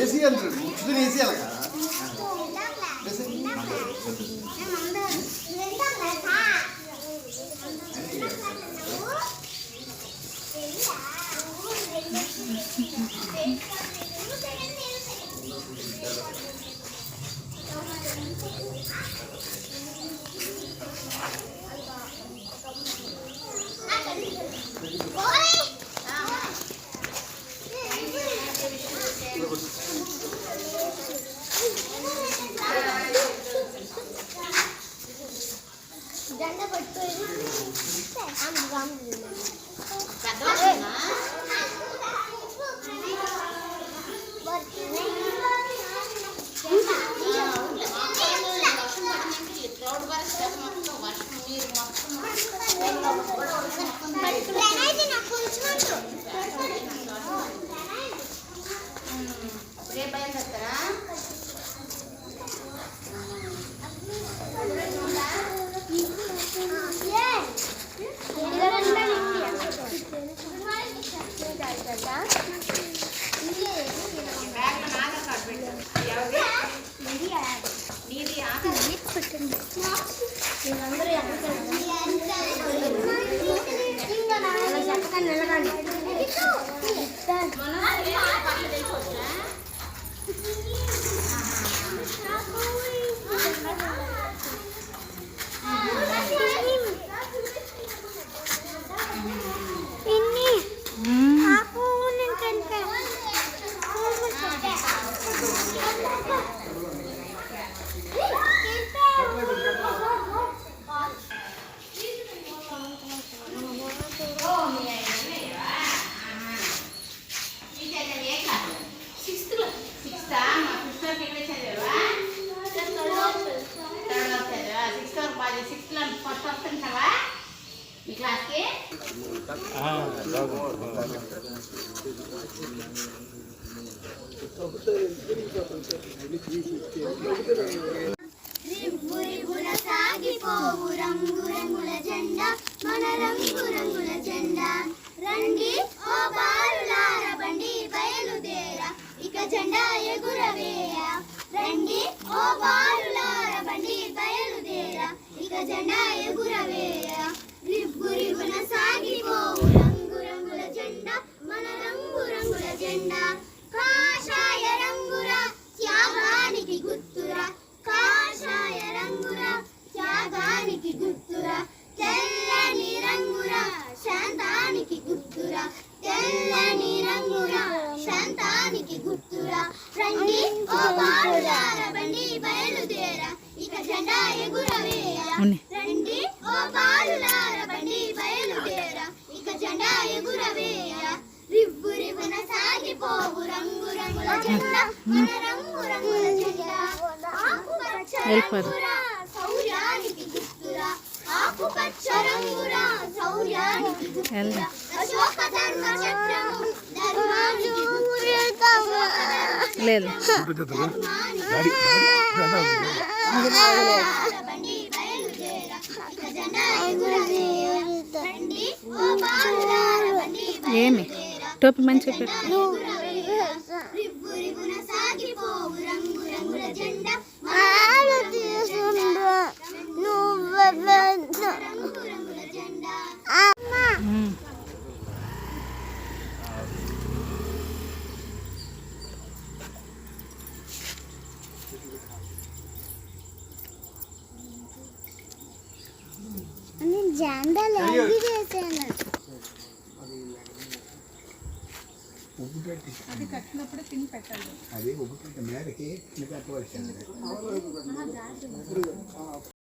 AC అంటారు ముచ్చుదని AC అలాగా సాగిపోవు రంగు రంగుల జెండా మన రంగు రంగుల జెండా రండి ఓ బాలులార బండి బయలుదేరా ఇక జెండా ఎగురవేయ రండి ఓ బాలులార బండి బయలుదేరా ఇక జెండా ఎగురవేయ రివ్వు రివ్వున సాగిపోవు రంగు రంగుల జెండా మన రంగు రంగుల జెండా కాషాయ రంగురా త్యాగానికి గుర్తురా కాషాయ రంగురా త్యాగానికి గుర్తురా తెల్లని రంగురా శాంతానికి గుర్తురా తెల్లని రంగురా శాంతానికి గుర్తురా రండి ఓ బాలులార బండి బయలుదేరా ఇక జెండా ఎగురవేయ రండి ఓ బాలులార బండి బయలుదేరా ఇక జెండా ఎగురవేయ రివ్వు రివ్వున సాగిపోవు రంగు రంగుల జెండా మన రంగు రంగుల జెండా ఆకుపచ్చ రంగురా శౌర్యానికి గుర్తురా ఆకుపచ్చ రంగురా శౌర్యానికి గుర్తురా అశోక ధర్మ చక్రము ధర్మానికి లేదు బండి బయలుదేరా ఇక జెండా ఎగురవేయ రండి ఓ బాలులార బండి ఏమి టోపీ మంచిగా పెట్టు రివ్వు రివ్వున సాగిపోవు రంగు రంగుల జెండా రంగు రంగుల జెండా జెండాలు ఎగి చేశాను అది కట్టినప్పుడే తిని పెట్టాలి. అది ఒకటి మేరకి కట్టవలసింది.